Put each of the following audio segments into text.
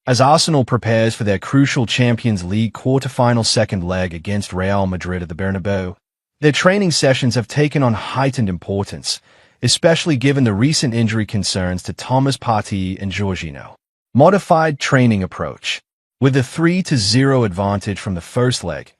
As Arsenal prepares for their crucial Champions League quarter-final second leg against Real Madrid at the Bernabeu, their training sessions have taken on heightened importance, especially given the recent injury concerns to Thomas Partey and Jorginho. Modified training approach. With a 3-0 advantage from the first leg,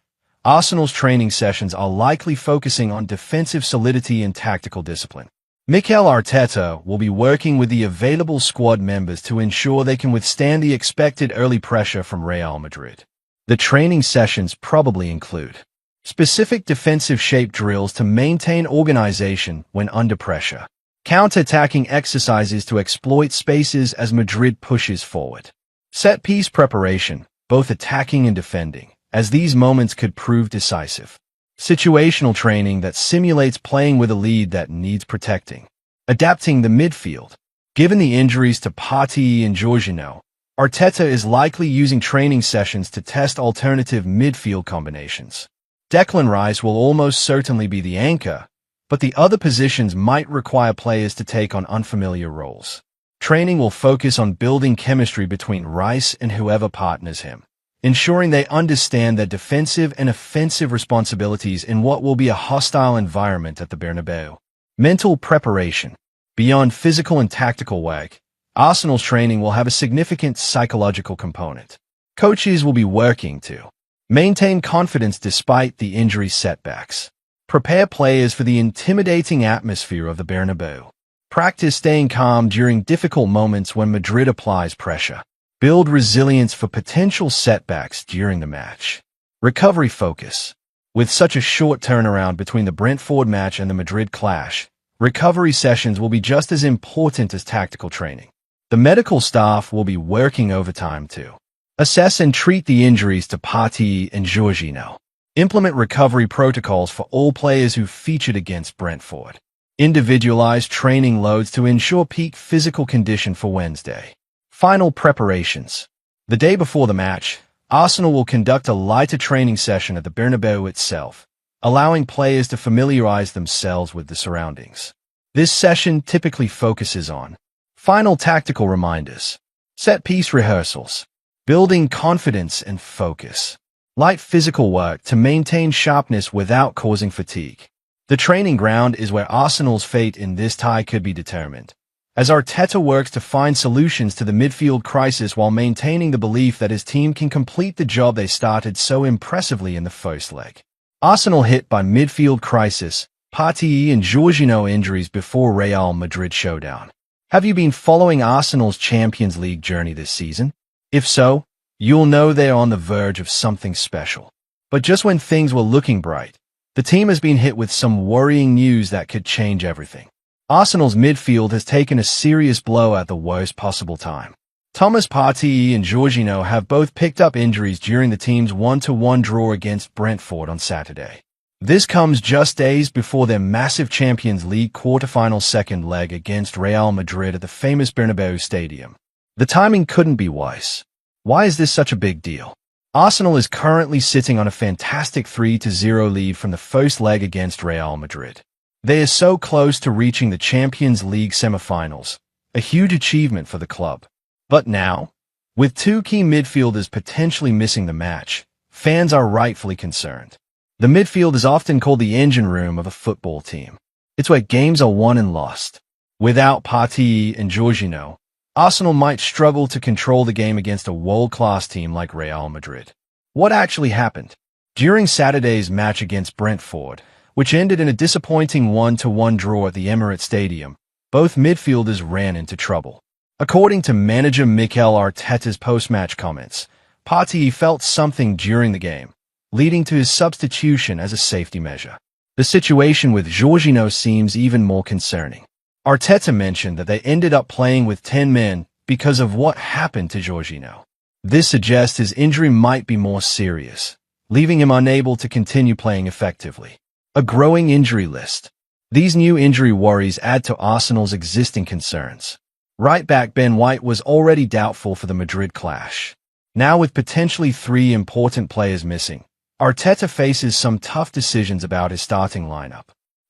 Arsenal's training sessions are likely focusing on defensive solidity and tactical discipline. Mikel Arteta will be working with the available squad members to ensure they can withstand the expected early pressure from Real Madrid. The training sessions probably include specific defensive shape drills to maintain organization when under pressure, counter-attacking exercises to exploit spaces as Madrid pushes forward, set-piece preparation, both attacking and defending, as these moments could prove decisive, situational training that simulates playing with a lead that needs protecting, adapting the midfield. Given the injuries to Partey and Jorginho, Arteta is likely using training sessions to test alternative midfield combinations. Declan Rice will almost certainly be the anchor, but the other positions might require players to take on unfamiliar roles. Training will focus on building chemistry between Rice and whoever partners him, ensuring they understand their defensive and offensive responsibilities in what will be a hostile environment at the Bernabeu. Mental preparation. Beyond physical and tactical work, Arsenal's training will have a significant psychological component. Coaches will be working to maintain confidence despite the injury setbacks, prepare players for the intimidating atmosphere of the Bernabeu, practice staying calm during difficult moments when Madrid applies pressure, build resilience for potential setbacks during the match. Recovery focus. With such a short turnaround between the Brentford match and the Madrid clash, recovery sessions will be just as important as tactical training. The medical staff will be working overtime to assess and treat the injuries to Partey and Jorginho, implement recovery protocols for all players who featured against Brentford, individualized training loads to ensure peak physical condition for Wednesday. Final preparations. The day before the match, Arsenal will conduct a lighter training session at the Bernabeu itself, allowing players to familiarize themselves with the surroundings. This session typically focuses on final tactical reminders, set-piece rehearsals, building confidence and focus, light physical work to maintain sharpness without causing fatigue. The training ground is where Arsenal's fate in this tie could be determined, as Arteta works to find solutions to the midfield crisis while maintaining the belief that his team can complete the job they started so impressively in the first leg. Arsenal hit by midfield crisis, Partey and Jorginho injuries before Real Madrid showdown. Have you been following Arsenal's Champions League journey this season? If so, you'll know they're on the verge of something special. But just when things were looking bright, the team has been hit with some worrying news that could change everything. Arsenal's midfield has taken a serious blow at the worst possible time. Thomas Partey and Jorginho have both picked up injuries during the team's 1-1 draw against Brentford on Saturday. This comes just days before their massive Champions League quarter-final second leg against Real Madrid at the famous Bernabeu Stadium. The timing couldn't be worse. Why is this such a big deal? Arsenal is currently sitting on a fantastic 3-0 lead from the first leg against Real Madrid. They are so close to reaching the Champions League semifinals, a huge achievement for the club. But now, with two key midfielders potentially missing the match, fans are rightfully concerned. The midfield is often called the engine room of a football team. It's where games are won and lost. Without Partey and Jorginho, Arsenal might struggle to control the game against a world-class team like Real Madrid. What actually happened? During Saturday's match against Brentford, which ended in a disappointing 1-1 draw at the Emirates Stadium, both midfielders ran into trouble. According to manager Mikel Arteta's post-match comments, Partey felt something during the game, leading to his substitution as a safety measure. The situation with Jorginho seems even more concerning. Arteta mentioned that they ended up playing with 10 men because of what happened to Jorginho. This suggests his injury might be more serious, leaving him unable to continue playing effectively. A growing injury list. These new injury worries add to Arsenal's existing concerns. Right-back Ben White was already doubtful for the Madrid clash. Now with potentially 3 important players missing, Arteta faces some tough decisions about his starting lineup.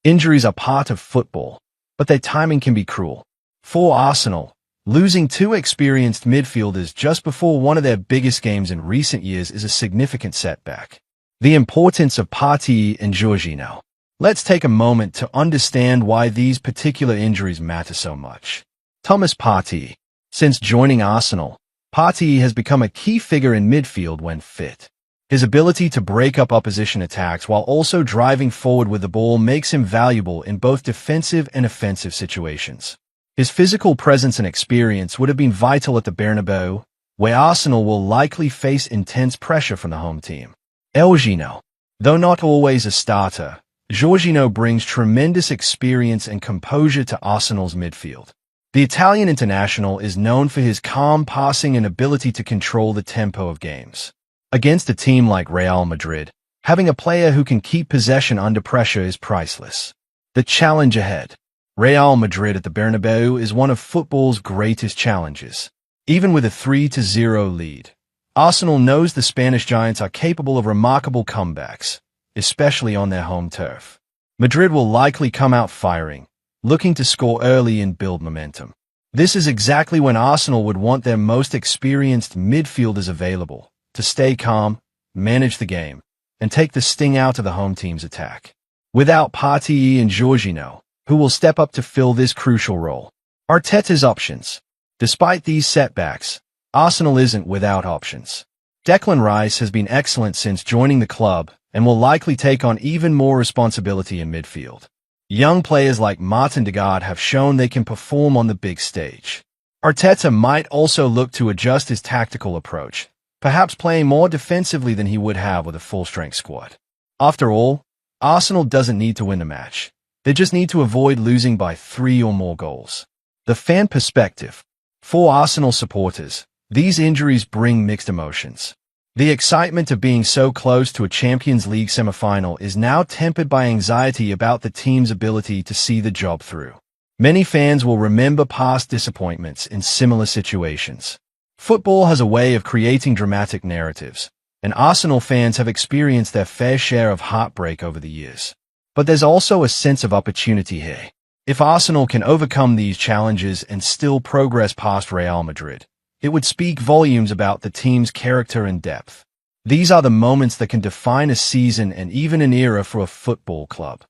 Injuries are part of football, but their timing can be cruel. For Arsenal, Losing two experienced midfielders just before one of their biggest games in recent years is a significant setback. The importance of Partey and Jorginho. Let's take a moment to understand why these particular injuries matter so much. Thomas Partey. Since joining Arsenal, Partey has become a key figure in midfield when fit. His ability to break up opposition attacks while also driving forward with the ball makes him valuable in both defensive and offensive situations. His physical presence and experience would have been vital at the Bernabeu, where Arsenal will likely face intense pressure from the home team. Jorginho. Though not always a starter, Jorginho brings tremendous experience and composure to Arsenal's midfield. The Italian international is known for his calm passing and ability to control the tempo of games. Against a team like Real Madrid, having a player who can keep possession under pressure is priceless. The challenge ahead. Real Madrid at the Bernabeu is one of football's greatest challenges. Even with a 3-0 lead, Arsenal knows the Spanish giants are capable of remarkable comebacks, especially on their home turf. Madrid will likely come out firing, looking to score early and build momentum. This is exactly when Arsenal would want their most experienced midfielders available, to stay calm, manage the game, and take the sting out of the home team's attack. Without Partey and Jorginho, who will step up to fill this crucial role? Arteta's options. Despite these setbacks, Arsenal isn't without options. Declan Rice has been excellent since joining the club and will likely take on even more responsibility in midfield. Young players like Martin Odegaard have shown they can perform on the big stage. Arteta might also look to adjust his tactical approach, perhaps playing more defensively than he would have with a full-strength squad. After all, Arsenal doesn't need to win the match. They just need to avoid losing by 3 or more goals. The fan perspective. For Arsenal supporters, these injuries bring mixed emotions. The excitement of being so close to a Champions League semifinal is now tempered by anxiety about the team's ability to see the job through. Many fans will remember past disappointments in similar situations. Football has a way of creating dramatic narratives, and Arsenal fans have experienced their fair share of heartbreak over the years. But there's also a sense of opportunity here. If Arsenal can overcome these challenges and still progress past Real Madrid, it would speak volumes about the team's character and depth. These are the moments that can define a season and even an era for a football club.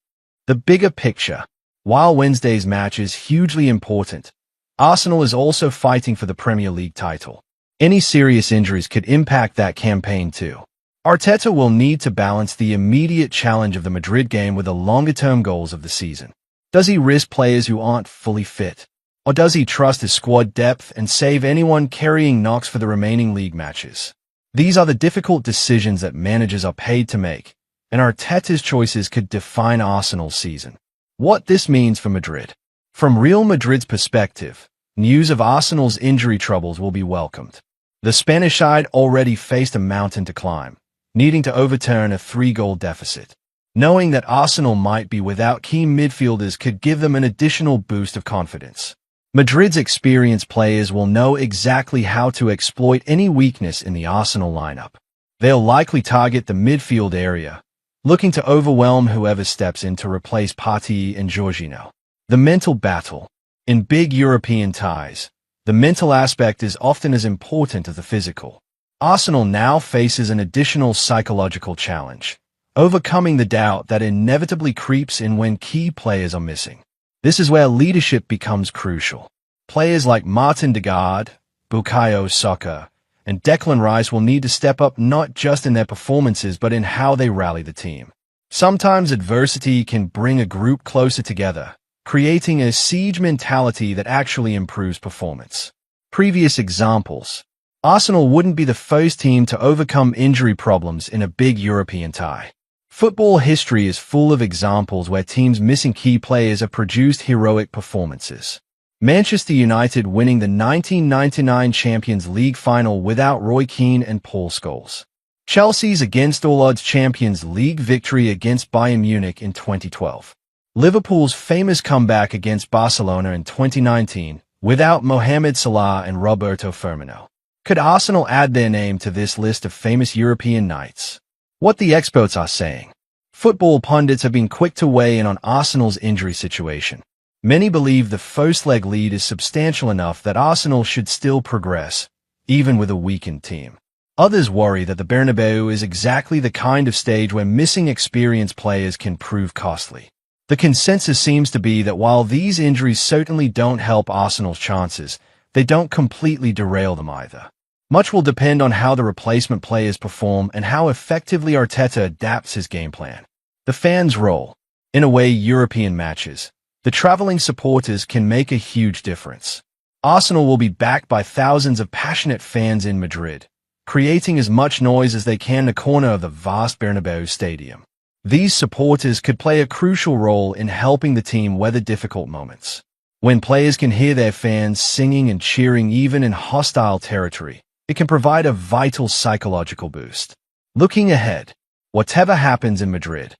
The bigger picture. While Wednesday's match is hugely important, Arsenal is also fighting for the Premier League title. Any serious injuries could impact that campaign too. Arteta will need to balance the immediate challenge of the Madrid game with the longer-term goals of the season. Does he risk players who aren't fully fit? Or does he trust his squad depth and save anyone carrying knocks for the remaining league matches? These are the difficult decisions that managers are paid to make, and Arteta's choices could define Arsenal's season. What this means for Madrid. From Real Madrid's perspective, news of Arsenal's injury troubles will be welcomed. The Spanish side already faced a mountain to climb, needing to overturn a 3-goal deficit. Knowing that Arsenal might be without key midfielders could give them an additional boost of confidence. Madrid's experienced players will know exactly how to exploit any weakness in the Arsenal lineup. They'll likely target the midfield area, looking to overwhelm whoever steps in to replace Partey and Jorginho. The mental battle. In big European ties, the mental aspect is often as important as the physical. Arsenal now faces an additional psychological challenge, overcoming the doubt that inevitably creeps in when key players are missing. This is where leadership becomes crucial. Players like Martin Odegaard, Bukayo Saka, and Declan Rice will need to step up not just in their performances but in how they rally the team. Sometimes adversity can bring a group closer together, creating a siege mentality that actually improves performance. Previous examples. Arsenal wouldn't be the first team to overcome injury problems in a big European tie. Football history is full of examples where teams missing key players have produced heroic performances. Manchester United winning the 1999 Champions League final without Roy Keane and Paul Scholes. Chelsea's against-all-odds Champions League victory against Bayern Munich in 2012. Liverpool's famous comeback against Barcelona in 2019 without Mohamed Salah and Roberto Firmino. Could Arsenal add their name to this list of famous European nights? What the experts are saying. Football pundits have been quick to weigh in on Arsenal's injury situation. Many believe the first leg lead is substantial enough that Arsenal should still progress, even with a weakened team. Others worry that the Bernabeu is exactly the kind of stage where missing experienced players can prove costly. The consensus seems to be that while these injuries certainly don't help Arsenal's chances, they don't completely derail them either. Much will depend on how the replacement players perform and how effectively Arteta adapts his game plan. The fans' role. In a way, European matches. The traveling supporters can make a huge difference. Arsenal will be backed by thousands of passionate fans in Madrid, creating as much noise as they can in the corner of the vast Bernabeu stadium. These supporters could play a crucial role in helping the team weather difficult moments. When players can hear their fans singing and cheering even in hostile territory, it can provide a vital psychological boost. Looking ahead, whatever happens in Madrid,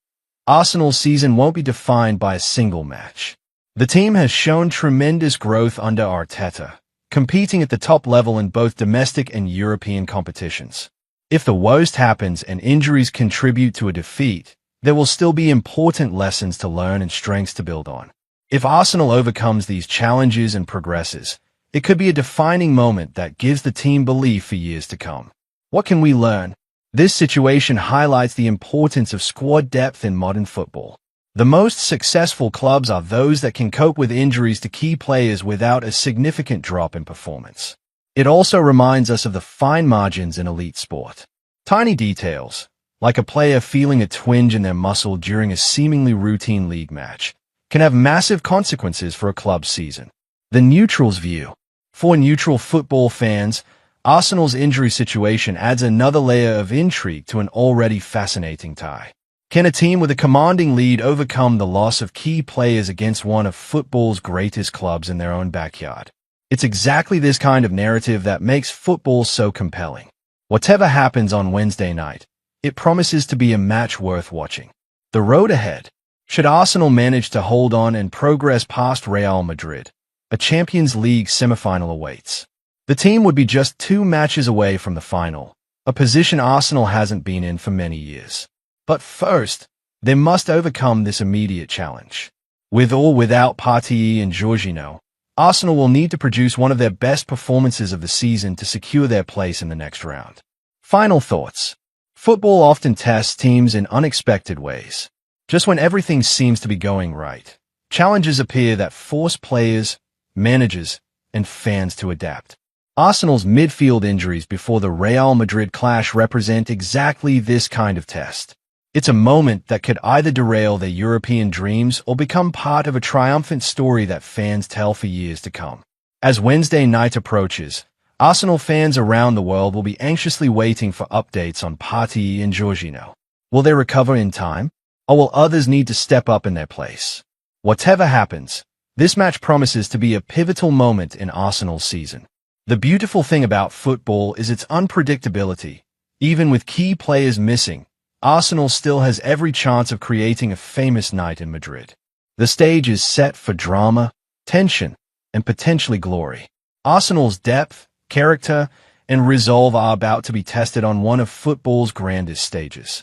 Arsenal's season won't be defined by a single match. The team has shown tremendous growth under Arteta, competing at the top level in both domestic and European competitions. If the worst happens and injuries contribute to a defeat, there will still be important lessons to learn and strengths to build on. If Arsenal overcomes these challenges and progresses, it could be a defining moment that gives the team belief for years to come. What can we learn? This situation highlights the importance of squad depth in modern football. The most successful clubs are those that can cope with injuries to key players without a significant drop in performance. It also reminds us of the fine margins in elite sport. Tiny details, like a player feeling a twinge in their muscle during a seemingly routine league match, can have massive consequences for a club's season. The neutral's view. For neutral football fans, Arsenal's injury situation adds another layer of intrigue to an already fascinating tie. Can a team with a commanding lead overcome the loss of key players against one of football's greatest clubs in their own backyard? It's exactly this kind of narrative that makes football so compelling. Whatever happens on Wednesday night, it promises to be a match worth watching. The road ahead. Should Arsenal manage to hold on and progress past Real Madrid, a Champions League semifinal awaits. The team would be just 2 matches away from the final, a position Arsenal hasn't been in for many years. But first, they must overcome this immediate challenge. With or without Partey and Jorginho, Arsenal will need to produce one of their best performances of the season to secure their place in the next round. Final thoughts. Football often tests teams in unexpected ways. Just when everything seems to be going right, challenges appear that force players, managers, and fans to adapt. Arsenal's midfield injuries before the Real Madrid clash represent exactly this kind of test. It's a moment that could either derail their European dreams or become part of a triumphant story that fans tell for years to come. As Wednesday night approaches, Arsenal fans around the world will be anxiously waiting for updates on Partey and Jorginho. Will they recover in time, or will others need to step up in their place? Whatever happens, this match promises to be a pivotal moment in Arsenal's season. The beautiful thing about football is its unpredictability. Even with key players missing, Arsenal still has every chance of creating a famous night in Madrid. The stage is set for drama, tension, and potentially glory. Arsenal's depth, character, and resolve are about to be tested on one of football's grandest stages.